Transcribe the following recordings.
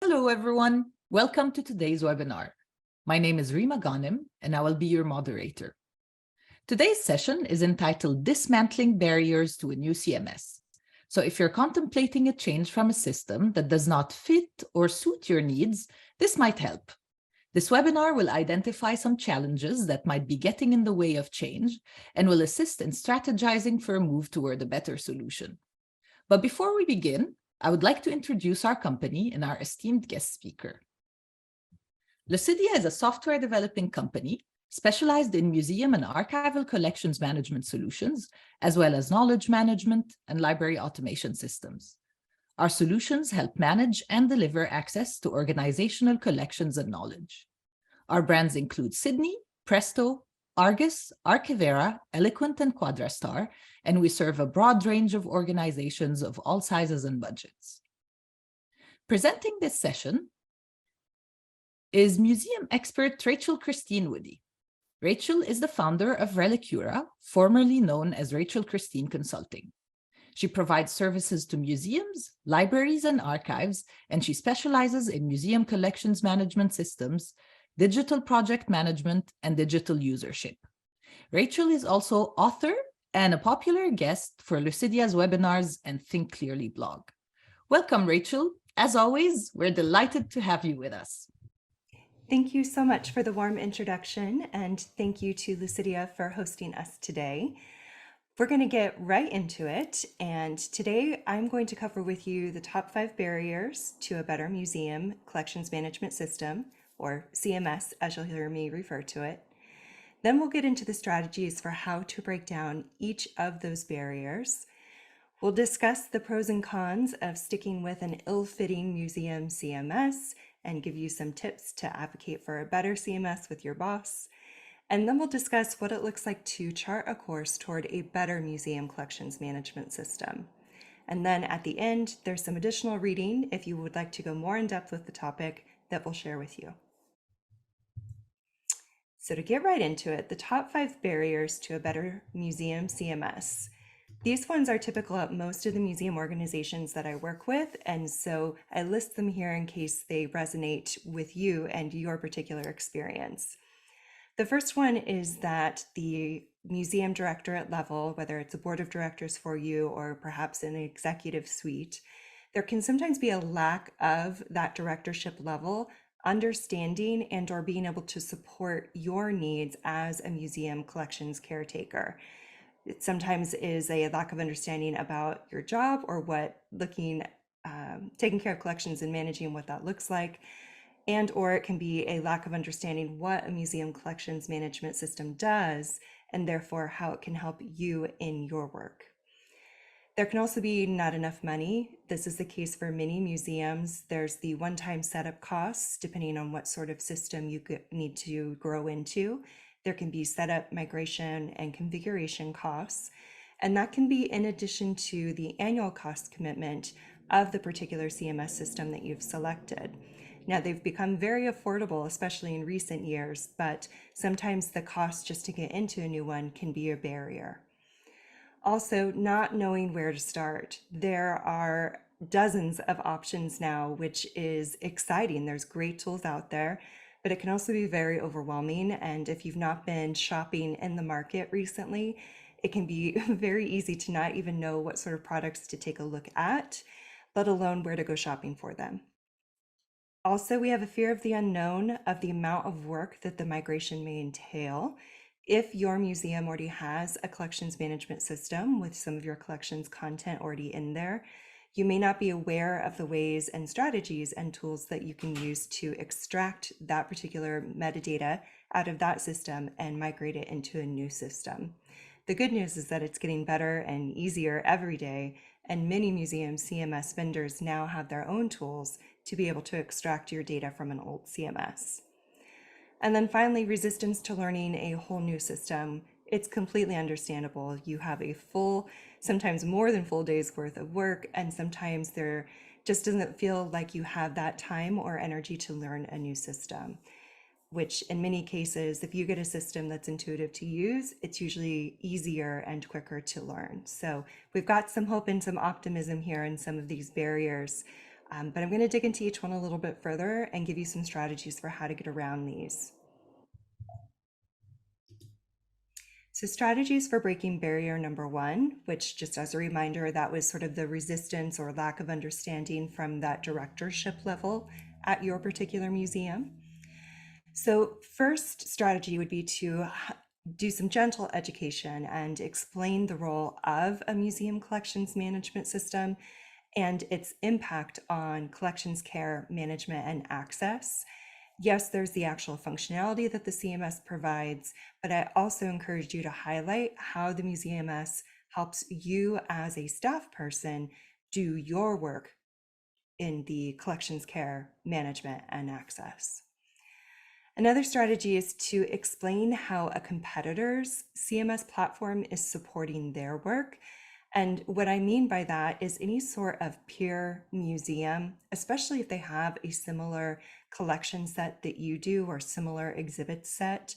Hello, everyone. Welcome to today's webinar. My name is Rima Ghanem, and I will be your moderator. Today's session is entitled Dismantling Barriers to a New CMS. So if you're contemplating a change from a system that does not fit or suit your needs, this might help. This webinar will identify some challenges that might be getting in the way of change and will assist in strategizing for a move toward a better solution. But before we begin, I would like to introduce our company and our esteemed guest speaker. Lucidea is a software developing company specialized in museum and archival collections management solutions, as well as knowledge management and library automation systems. Our solutions help manage and deliver access to organizational collections and knowledge. Our brands include Sydney, Presto, Argus, Archivera, Eloquent, and Quadrastar, and we serve a broad range of organizations of all sizes and budgets. Presenting this session is museum expert Rachael Cristine Woody. Rachael is the founder of Relicura, formerly known as Rachael Cristine Consulting. She provides services to museums, libraries, and archives, and she specializes in museum collections management systems, digital project management, and digital usership. Rachael is also author and a popular guest for Lucidea's webinars and Think Clearly blog. Welcome, Rachael. As always, we're delighted to have you with us. Thank you so much for the warm introduction, and thank you to Lucidea for hosting us today. We're going to get right into it, and today I'm going to cover with you the top 5 barriers to a better museum collections management system, or CMS as you'll hear me refer to it. Then we'll get into the strategies for how to break down each of those barriers. We'll discuss the pros and cons of sticking with an ill-fitting museum CMS and give you some tips to advocate for a better CMS with your boss. And then we'll discuss what it looks like to chart a course toward a better museum collections management system. And then at the end, there's some additional reading if you would like to go more in depth with the topic that we'll share with you. So to get right into it, the top 5 barriers to a better museum CMS. These ones are typical at most of the museum organizations that I work with, and so I list them here in case they resonate with you and your particular experience. The first one is that the museum directorate level, whether it's a board of directors for you or perhaps an executive suite, there can sometimes be a lack of that directorship level understanding and or being able to support your needs as a museum collections caretaker. It sometimes is a lack of understanding about your job or what taking care of collections and managing what that looks like, and or it can be a lack of understanding what a museum collections management system does and therefore how it can help you in your work. There can also be not enough money. This is the case for many museums. There's the one-time setup costs, depending on what sort of system you need to grow into. There can be setup, migration, and configuration costs. And that can be in addition to the annual cost commitment of the particular CMS system that you've selected. Now, they've become very affordable, especially in recent years, but sometimes the cost just to get into a new one can be a barrier. Also, not knowing where to start. There are dozens of options now, which is exciting. There's great tools out there, but it can also be very overwhelming. And if you've not been shopping in the market recently, it can be very easy to not even know what sort of products to take a look at, let alone where to go shopping for them. Also, we have a fear of the unknown, of the amount of work that the migration may entail. If your museum already has a collections management system with some of your collections content already in there, you may not be aware of the ways and strategies and tools that you can use to extract that particular metadata out of that system and migrate it into a new system. The good news is that it's getting better and easier every day, and many museum CMS vendors now have their own tools to be able to extract your data from an old CMS. And then finally, resistance to learning a whole new system. It's completely understandable. You have a full, sometimes more than full day's worth of work, and sometimes there just doesn't feel like you have that time or energy to learn a new system, which in many cases, if you get a system that's intuitive to use, it's usually easier and quicker to learn. So we've got some hope and some optimism here in some of these barriers. but I'm going to dig into each one a little bit further and give you some strategies for how to get around these. So strategies for breaking barrier number one, which just as a reminder, that was sort of the resistance or lack of understanding from that directorship level at your particular museum. So first strategy would be to do some gentle education and explain the role of a museum collections management system and its impact on collections care, management, and access. Yes, there's the actual functionality that the CMS provides, but I also encourage you to highlight how the MuseumS helps you as a staff person do your work in the collections care, management, and access. Another strategy is to explain how a competitor's CMS platform is supporting their work. And what I mean by that is any sort of peer museum, especially if they have a similar collection set that you do or similar exhibit set,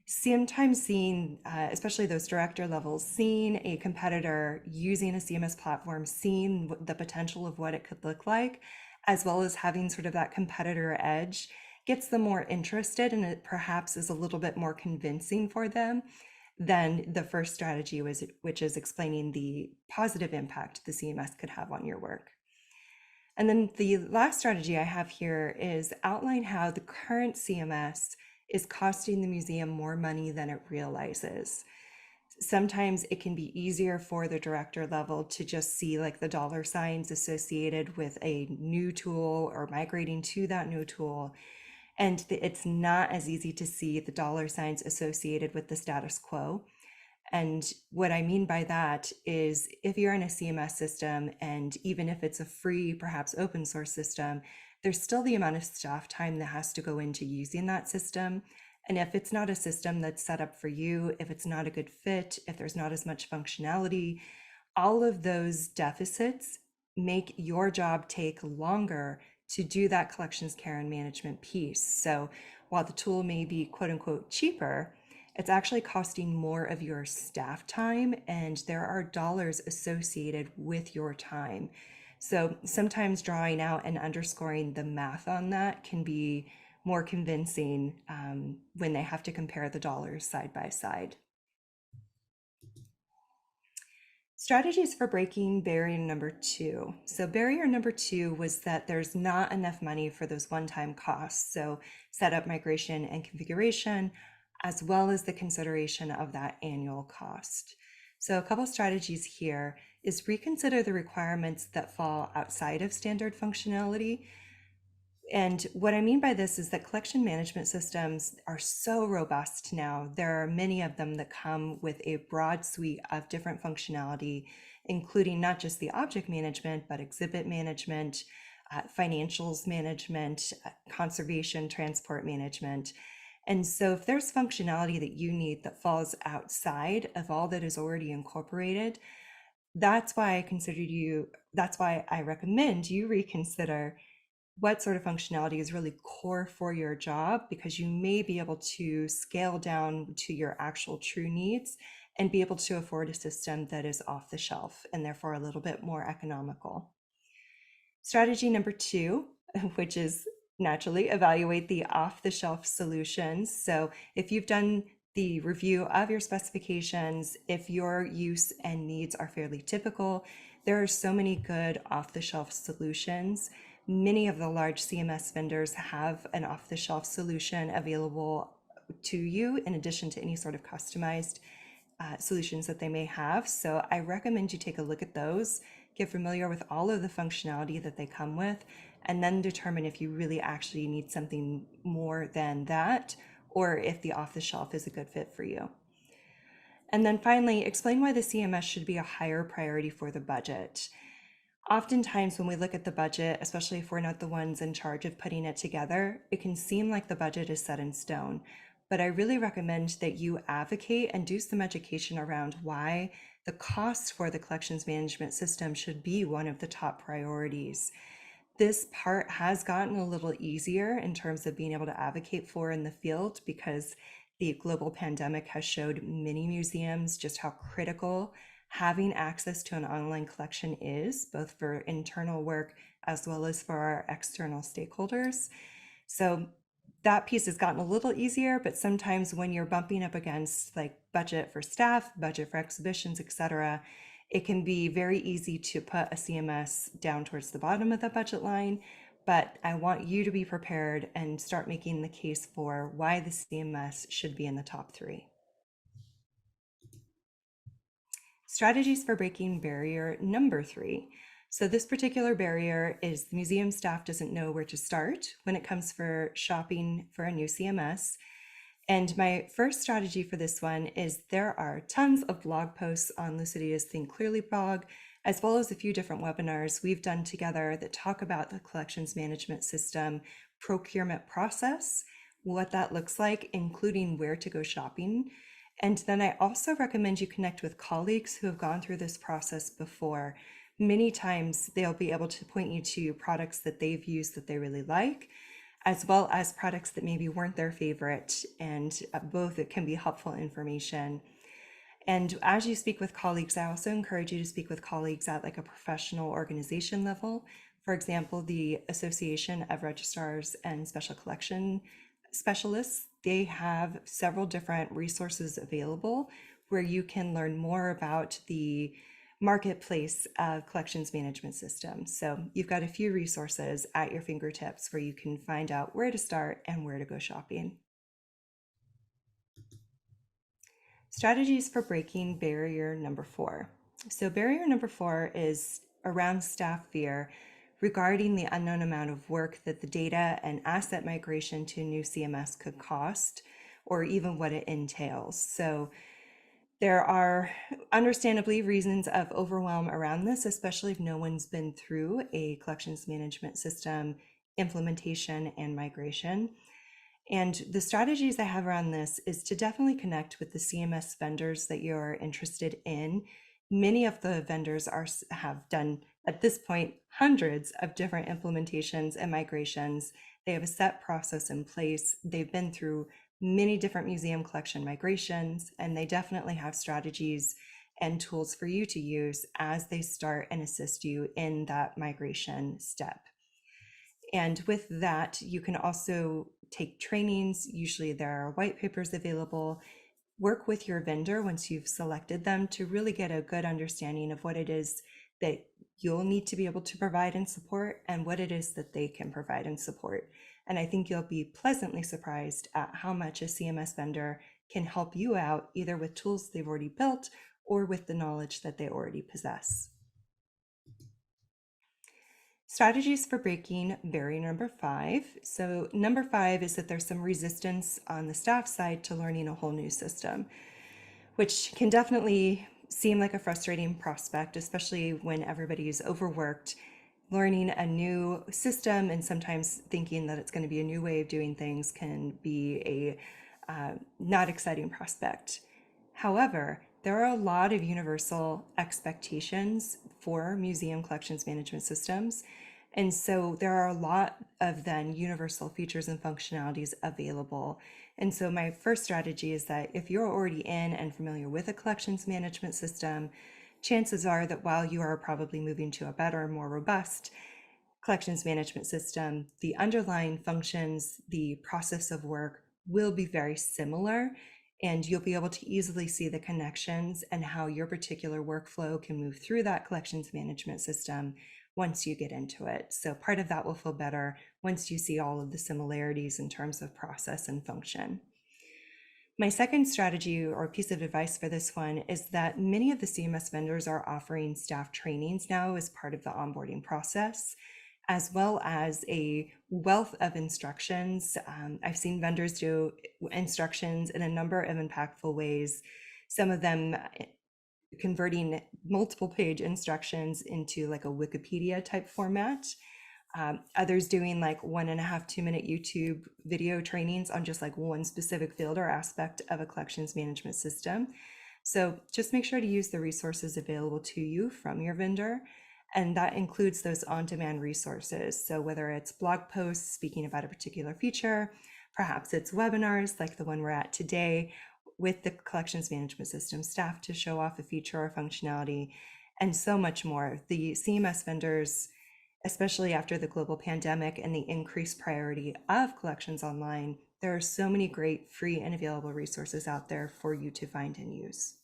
sometimes seeing, especially those director levels, seeing a competitor using a CMS platform, seeing the potential of what it could look like, as well as having sort of that competitor edge, gets them more interested, and it perhaps is a little bit more convincing for them than the first strategy, which is explaining the positive impact the CMS could have on your work. And then the last strategy I have here is outline how the current CMS is costing the museum more money than it realizes. Sometimes it can be easier for the director level to just see like the dollar signs associated with a new tool or migrating to that new tool. And it's not as easy to see the dollar signs associated with the status quo. And what I mean by that is if you're in a CMS system, and even if it's a free, perhaps open source system, there's still the amount of staff time that has to go into using that system. And if it's not a system that's set up for you, if it's not a good fit, if there's not as much functionality, all of those deficits make your job take longer to do that collections care and management piece. So while the tool may be quote unquote cheaper, it's actually costing more of your staff time, and there are dollars associated with your time. So sometimes drawing out and underscoring the math on that can be more convincing when they have to compare the dollars side by side. Strategies for breaking barrier number two. So barrier number two was that there's not enough money for those one-time costs. So setup, migration, and configuration, as well as the consideration of that annual cost. So a couple strategies here is reconsider the requirements that fall outside of standard functionality. And what I mean by this is that collection management systems are so robust now. There are many of them that come with a broad suite of different functionality, including not just the object management, but exhibit management, financials management, conservation, transport management. And so if there's functionality that you need that falls outside of all that is already incorporated, that's why I recommend you reconsider what sort of functionality is really core for your job, because you may be able to scale down to your actual true needs and be able to afford a system that is off the shelf and therefore a little bit more economical. Strategy number two, which is naturally evaluate the off-the-shelf solutions. So if you've done the review of your specifications, if your use and needs are fairly typical, there are so many good off-the-shelf solutions. Many of the large CMS vendors have an off-the-shelf solution available to you in addition to any sort of customized solutions that they may have. So I recommend you take a look at those, get familiar with all of the functionality that they come with, and then determine if you really actually need something more than that, or if the off-the-shelf is a good fit for you. And then finally, explain why the CMS should be a higher priority for the budget. Oftentimes when we look at the budget, especially if we're not the ones in charge of putting it together, it can seem like the budget is set in stone. But I really recommend that you advocate and do some education around why the cost for the collections management system should be one of the top priorities. This part has gotten a little easier in terms of being able to advocate for in the field, because the global pandemic has showed many museums just how critical having access to an online collection is, both for internal work as well as for our external stakeholders. So that piece has gotten a little easier, but sometimes when you're bumping up against like budget for staff, budget for exhibitions, etc., it can be very easy to put a CMS down towards the bottom of the budget line. But I want you to be prepared and start making the case for why the CMS should be in the top 3. Strategies for breaking barrier number 3. So this particular barrier is the museum staff doesn't know where to start when it comes for shopping for a new CMS. And my first strategy for this one is there are tons of blog posts on Lucidea's Think Clearly blog, as well as a few different webinars we've done together that talk about the collections management system procurement process, what that looks like, including where to go shopping. And then I also recommend you connect with colleagues who have gone through this process before. Many times they'll be able to point you to products that they've used that they really like, as well as products that maybe weren't their favorite, and both it can be helpful information. And as you speak with colleagues, I also encourage you to speak with colleagues at like a professional organization level. For example, the Association of Registrars and Special Collection Specialists, they have several different resources available where you can learn more about the marketplace of collections management systems. So you've got a few resources at your fingertips where you can find out where to start and where to go shopping. Strategies for breaking barrier number 4. So barrier number 4 is around staff fear regarding the unknown amount of work that the data and asset migration to a new CMS could cost, or even what it entails. So there are understandably reasons of overwhelm around this, especially if no one's been through a collections management system implementation and migration. And the strategies I have around this is to definitely connect with the CMS vendors that you're interested in. Many of the vendors have done, at this point, hundreds of different implementations and migrations. They have a set process in place. They've been through many different museum collection migrations, and they definitely have strategies and tools for you to use as they start and assist you in that migration step. And with that, you can also take trainings. Usually there are white papers available. Work with your vendor once you've selected them to really get a good understanding of what it is that you'll need to be able to provide and support and what it is that they can provide and support. And I think you'll be pleasantly surprised at how much a CMS vendor can help you out, either with tools they've already built or with the knowledge that they already possess. Strategies for breaking barrier number 5. So number 5 is that there's some resistance on the staff side to learning a whole new system, which can definitely seem like a frustrating prospect, especially when everybody's overworked. Learning a new system and sometimes thinking that it's going to be a new way of doing things can be a not exciting prospect. However, there are a lot of universal expectations for museum collections management systems. And so there are a lot of then universal features and functionalities available. And so my first strategy is that if you're already in and familiar with a collections management system, chances are that while you are probably moving to a better, more robust collections management system, the underlying functions, the process of work will be very similar, and you'll be able to easily see the connections and how your particular workflow can move through that collections management system once you get into it. So part of that will feel better once you see all of the similarities in terms of process and function. My second strategy or piece of advice for this one is that many of the CMS vendors are offering staff trainings now as part of the onboarding process, as well as a wealth of instructions. I've seen vendors do instructions in a number of impactful ways, some of them converting multiple page instructions into like a Wikipedia type format. Others doing like 1.5 2-minute YouTube video trainings on just like one specific field or aspect of a collections management system. So just make sure to use the resources available to you from your vendor. And that includes those on-demand resources. So whether it's blog posts speaking about a particular feature, perhaps it's webinars like the one we're at today, with the collections management system, staff to show off a feature or functionality, and so much more. The CMS vendors, especially after the global pandemic and the increased priority of collections online, there are so many great free and available resources out there for you to find and use.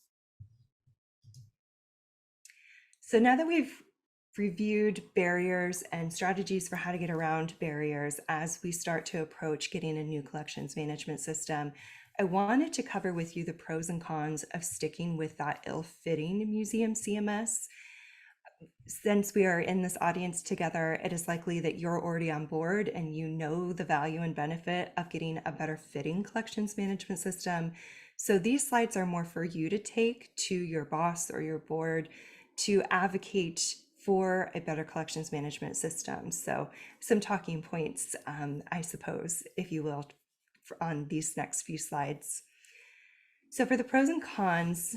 So now that we've reviewed barriers and strategies for how to get around barriers as we start to approach getting a new collections management system, I wanted to cover with you the pros and cons of sticking with that ill-fitting Museum CMS. Since we are in this audience together, it is likely that you're already on board and you know the value and benefit of getting a better fitting collections management system. So these slides are more for you to take to your boss or your board to advocate for a better collections management system. So some talking points, I suppose, if you will, on these next few slides. So for the pros and cons,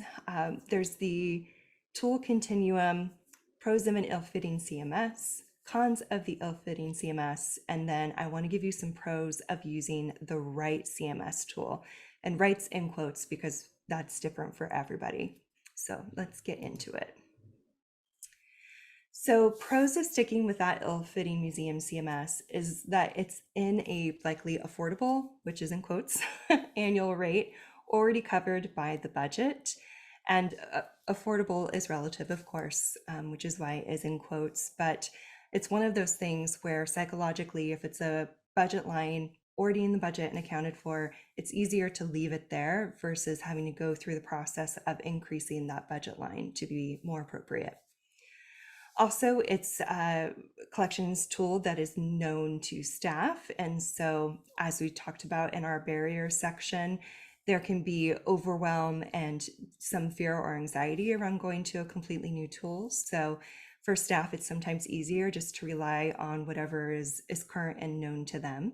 there's the tool continuum, pros of an ill-fitting CMS, cons of the ill-fitting CMS, and then I want to give you some pros of using the right CMS tool. And right's in quotes because that's different for everybody. So let's get into it. So pros of sticking with that ill-fitting Museum CMS is that it's in a likely affordable, which is in quotes, annual rate already covered by the budget. And affordable is relative, of course, which is why it is in quotes, but it's one of those things where psychologically, if it's a budget line already in the budget and accounted for, it's easier to leave it there versus having to go through the process of increasing that budget line to be more appropriate. Also, it's a collections tool that is known to staff. And so as we talked about in our barrier section, there can be overwhelm and some fear or anxiety around going to a completely new tool. So for staff, it's sometimes easier just to rely on whatever is current and known to them.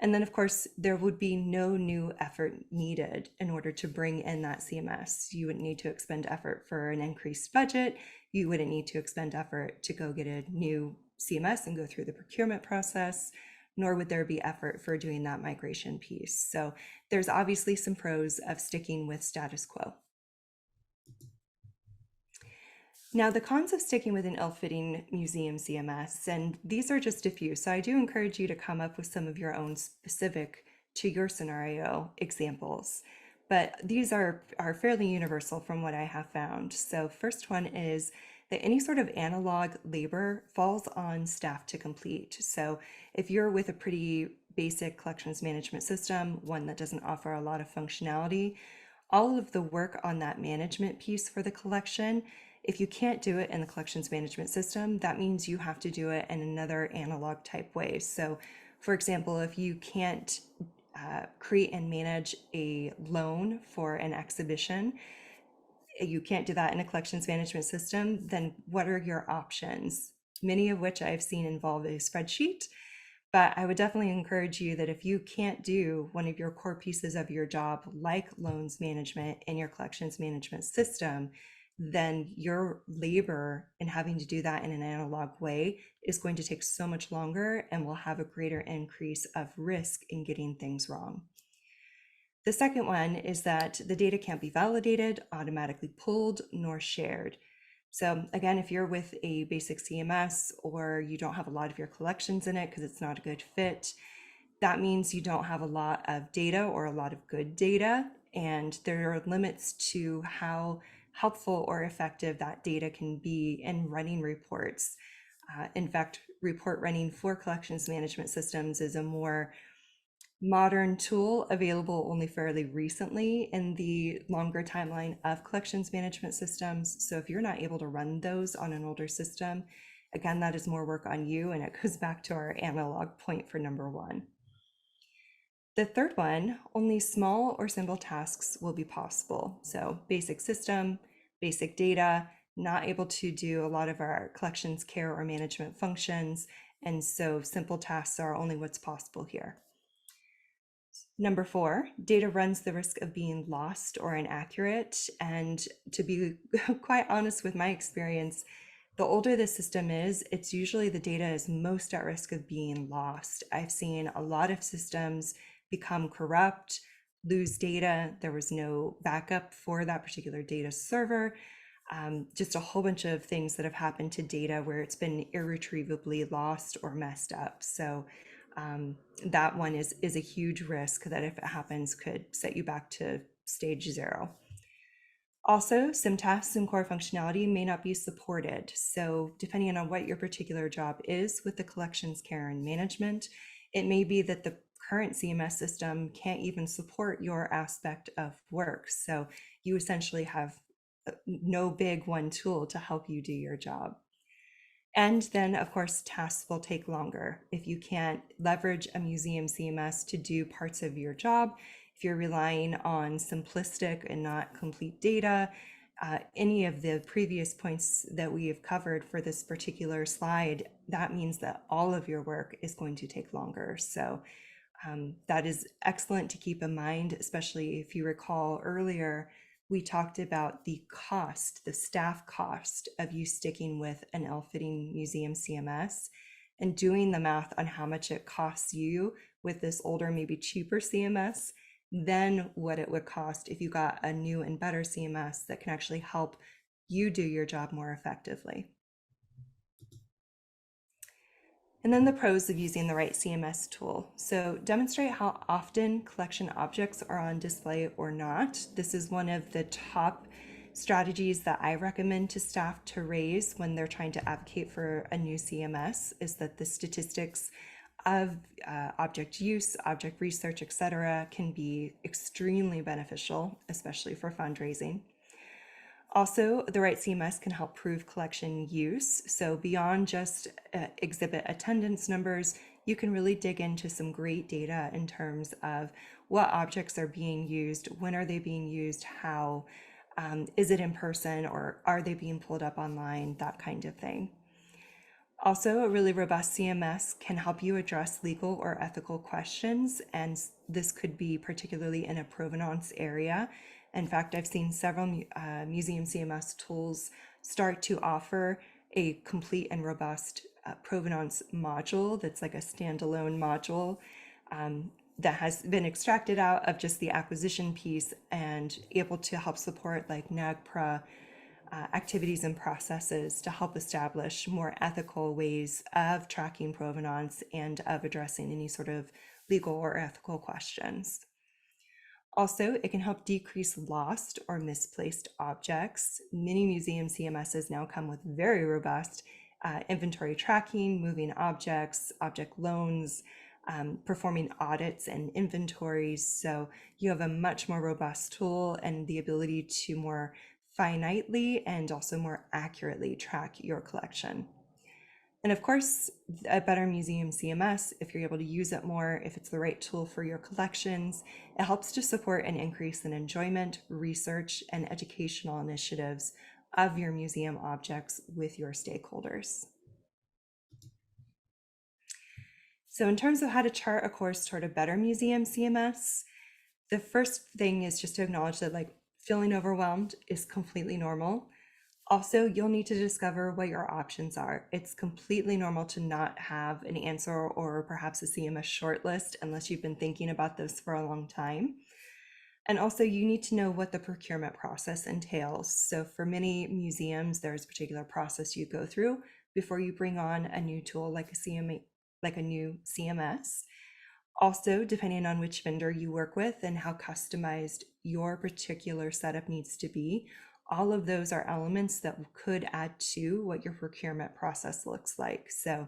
And then, of course, there would be no new effort needed in order to bring in that CMS. You wouldn't need to expend effort for an increased budget. You wouldn't need to expend effort to go get a new CMS and go through the procurement process, nor would there be effort for doing that migration piece. So there's obviously some pros of sticking with status quo. Now, the cons of sticking with an ill-fitting Museum CMS, and these are just a few, so I do encourage you to come up with some of your own specific to your scenario examples, but these are fairly universal from what I have found. So first one is that any sort of analog labor falls on staff to complete. So if you're with a pretty basic collections management system, one that doesn't offer a lot of functionality, all of the work on that management piece for the collection, if you can't do it in the collections management system, that means you have to do it in another analog type way. So for example, if you can't create and manage a loan for an exhibition, you can't do that in a collections management system, then what are your options? Many of which I've seen involve a spreadsheet, but I would definitely encourage you that if you can't do one of your core pieces of your job, like loans management in your collections management system, then your labor in having to do that in an analog way is going to take so much longer and will have a greater increase of risk in getting things wrong. The second one is that the data can't be validated, automatically pulled, nor shared. So again, if you're with a basic CMS or you don't have a lot of your collections in it because it's not a good fit, that means you don't have a lot of data or a lot of good data, and there are limits to how helpful or effective that data can be in running reports. In fact, report running for collections management systems is a more modern tool available only fairly recently in the longer timeline of collections management systems. So if you're not able to run those on an older system, again, that is more work on you, and it goes back to our analog point for number one. The third one, only small or simple tasks will be possible. So basic system, basic data, not able to do a lot of our collections care or management functions. And so simple tasks are only what's possible here. Number four, data runs the risk of being lost or inaccurate. And to be quite honest with my experience, the older the system is, it's usually the data is most at risk of being lost. I've seen a lot of systems become corrupt, lose data. There was no backup for that particular data server. Just a whole bunch of things that have happened to data where it's been irretrievably lost or messed up. So that one is a huge risk that if it happens could set you back to stage 0. Also, some tasks and core functionality may not be supported. So depending on what your particular job is with the collections care and management, it may be that the current CMS system can't even support your aspect of work. So you essentially have no big one tool to help you do your job. And then, of course, tasks will take longer. If you can't leverage a museum CMS to do parts of your job, if you're relying on simplistic and not complete data, any of the previous points that we have covered for this particular slide, that means that all of your work is going to take longer. So that is excellent to keep in mind, especially if you recall earlier, we talked about the cost, the staff cost of you sticking with an ill-fitting museum CMS and doing the math on how much it costs you with this older, maybe cheaper CMS, than what it would cost if you got a new and better CMS that can actually help you do your job more effectively. And then the pros of using the right CMS tool. So demonstrate how often collection objects are on display or not. This is one of the top strategies that I recommend to staff to raise when they're trying to advocate for a new CMS, is that the statistics of object use, object research, etc., can be extremely beneficial, especially for fundraising. Also, the right CMS can help prove collection use. So beyond just exhibit attendance numbers, you can really dig into some great data in terms of what objects are being used, when are they being used, how, is it in person, or are they being pulled up online, that kind of thing. Also, a really robust CMS can help you address legal or ethical questions, and this could be particularly in a provenance area. In fact, I've seen several museum CMS tools start to offer a complete and robust provenance module that's like a standalone module that has been extracted out of just the acquisition piece and able to help support like NAGPRA activities and processes to help establish more ethical ways of tracking provenance and of addressing any sort of legal or ethical questions. Also, it can help decrease lost or misplaced objects. Many museum CMSs now come with very robust inventory tracking, moving objects, object loans, performing audits and inventories. So you have a much more robust tool and the ability to more finitely and also more accurately track your collection. And of course, a better museum CMS, if you're able to use it more, if it's the right tool for your collections, it helps to support an increase in enjoyment, research, and educational initiatives of your museum objects with your stakeholders. So in terms of how to chart a course toward a better museum CMS, the first thing is just to acknowledge that like feeling overwhelmed is completely normal. Also, you'll need to discover what your options are. It's completely normal to not have an answer or perhaps a CMS shortlist unless you've been thinking about this for a long time. And also, you need to know what the procurement process entails. So for many museums, there's a particular process you go through before you bring on a new tool like a new CMS. Also, depending on which vendor you work with and how customized your particular setup needs to be, all of those are elements that could add to what your procurement process looks like. So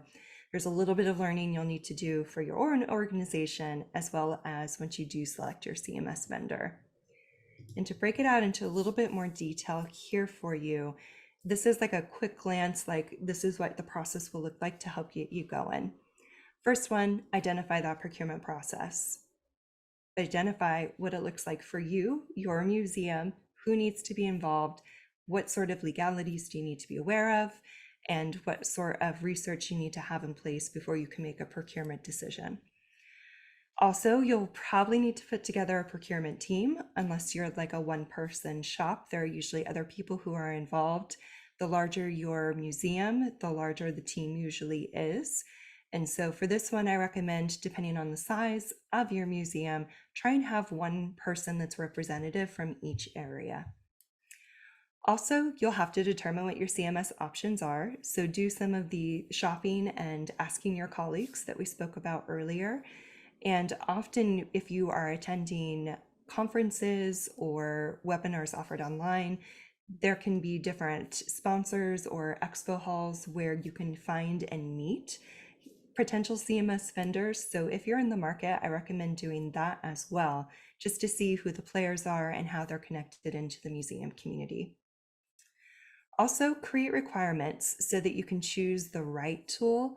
there's a little bit of learning you'll need to do for your own organization, as well as once you do select your CMS vendor. And to break it out into a little bit more detail here for you, this is like a quick glance, like this is what the process will look like to help you go in. First one, identify that procurement process. Identify what it looks like for you, your museum, who needs to be involved, what sort of legalities do you need to be aware of, and what sort of research you need to have in place before you can make a procurement decision. Also, you'll probably need to put together a procurement team. Unless you're like a one-person shop, there are usually other people who are involved. The larger your museum, the larger the team usually is. And so for this one, I recommend, depending on the size of your museum, try and have one person that's representative from each area. Also, you'll have to determine what your CMS options are. So do some of the shopping and asking your colleagues that we spoke about earlier. And often, if you are attending conferences or webinars offered online, there can be different sponsors or expo halls where you can find and meet potential CMS vendors. So if you're in the market, I recommend doing that as well, just to see who the players are and how they're connected into the museum community. Also, create requirements so that you can choose the right tool.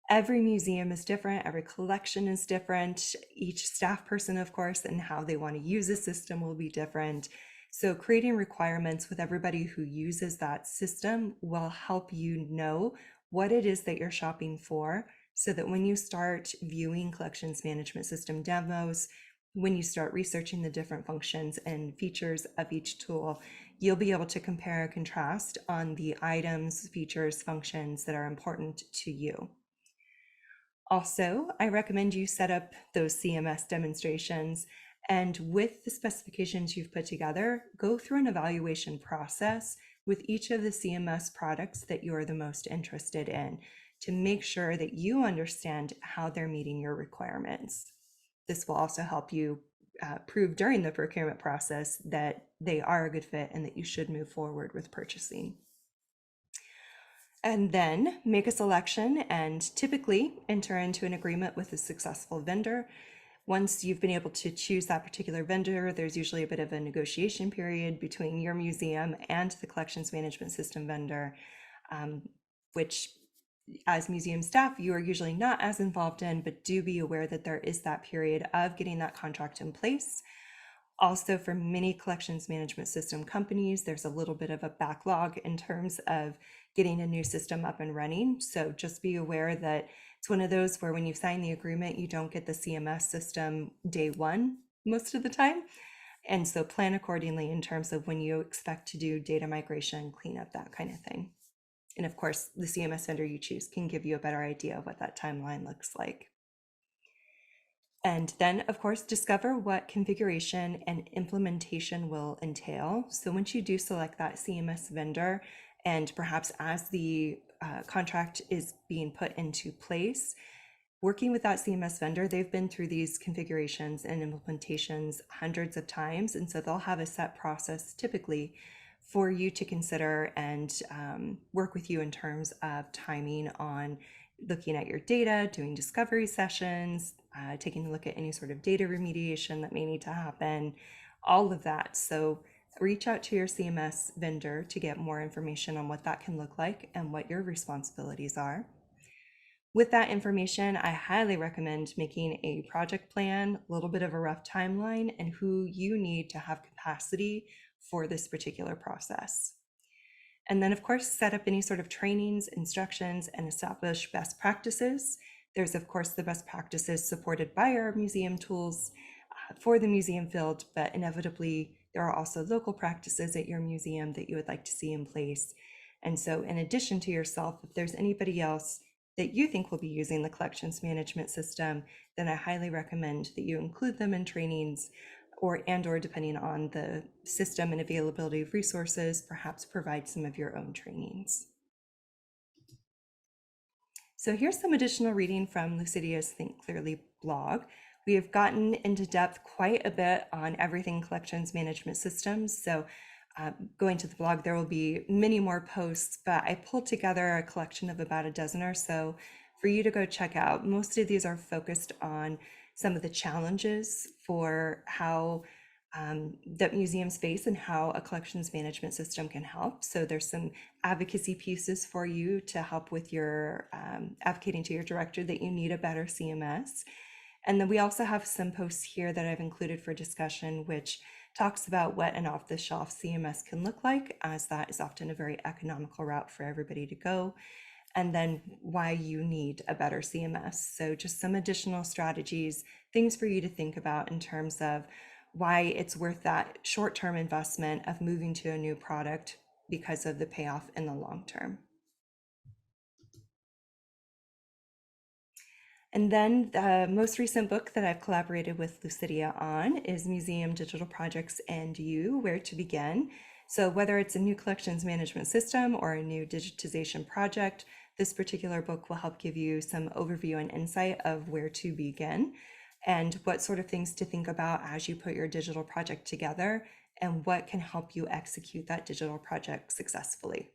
Every museum is different, every collection is different. Each staff person, of course, and how they want to use a system will be different. So creating requirements with everybody who uses that system will help you know what it is that you're shopping for, so that when you start viewing collections management system demos, when you start researching the different functions and features of each tool, you'll be able to compare and contrast on the items, features, functions that are important to you. Also, I recommend you set up those CMS demonstrations, and with the specifications you've put together, go through an evaluation process with each of the CMS products that you're the most interested in to make sure that you understand how they're meeting your requirements. This will also help you prove during the procurement process that they are a good fit and that you should move forward with purchasing. And then make a selection and typically enter into an agreement with a successful vendor. Once you've been able to choose that particular vendor, there's usually a bit of a negotiation period between your museum and the collections management system vendor, which as museum staff, you are usually not as involved in, but do be aware that there is that period of getting that contract in place. Also, for many collections management system companies, there's a little bit of a backlog in terms of getting a new system up and running. So just be aware that it's one of those where when you sign the agreement, you don't get the CMS system day one most of the time. And so plan accordingly in terms of when you expect to do data migration, cleanup, that kind of thing. And of course, the CMS vendor you choose can give you a better idea of what that timeline looks like. And then, of course, discover what configuration and implementation will entail. So once you do select that CMS vendor, and perhaps as the contract is being put into place, working with that CMS vendor, they've been through these configurations and implementations hundreds of times. And so they'll have a set process typically for you to consider and work with you in terms of timing on looking at your data, doing discovery sessions, taking a look at any sort of data remediation that may need to happen, all of that. So reach out to your CMS vendor to get more information on what that can look like and what your responsibilities are. With that information, I highly recommend making a project plan, a little bit of a rough timeline, and who you need to have capacity for this particular process. And then, of course, set up any sort of trainings, instructions, and establish best practices. There's, of course, the best practices supported by our museum tools for the museum field, but inevitably, there are also local practices at your museum that you would like to see in place. And so, in addition to yourself, if there's anybody else that you think will be using the collections management system, then I highly recommend that you include them in trainings, or depending on the system and availability of resources, perhaps provide some of your own trainings. So here's some additional reading from Lucidea's Think Clearly blog. We have gotten into depth quite a bit on everything collections management systems. So going to the blog, there will be many more posts, but I pulled together a collection of about a dozen or so for you to go check out. Most of these are focused on some of the challenges for how that museums face and how a collections management system can help. So there's some advocacy pieces for you to help with your advocating to your director that you need a better CMS. And then we also have some posts here that I've included for discussion, which talks about what an off-the-shelf CMS can look like, as that is often a very economical route for everybody to go, and then why you need a better CMS. So just some additional strategies, things for you to think about in terms of why it's worth that short-term investment of moving to a new product because of the payoff in the long term. And then the most recent book that I've collaborated with Lucidea on is Museum Digital Projects and You, Where to Begin. So whether it's a new collections management system or a new digitization project, this particular book will help give you some overview and insight of where to begin and what sort of things to think about as you put your digital project together and what can help you execute that digital project successfully.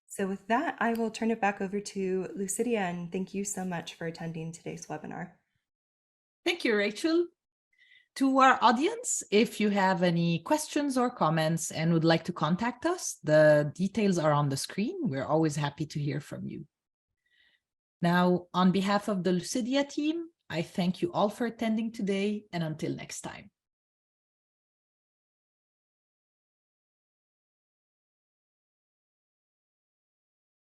So with that, I will turn it back over to Lucidea, and thank you so much for attending today's webinar. Thank you, Rachel. To our audience, if you have any questions or comments and would like to contact us, the details are on the screen. We're always happy to hear from you. Now, on behalf of the Lucidea team, I thank you all for attending today, and until next time.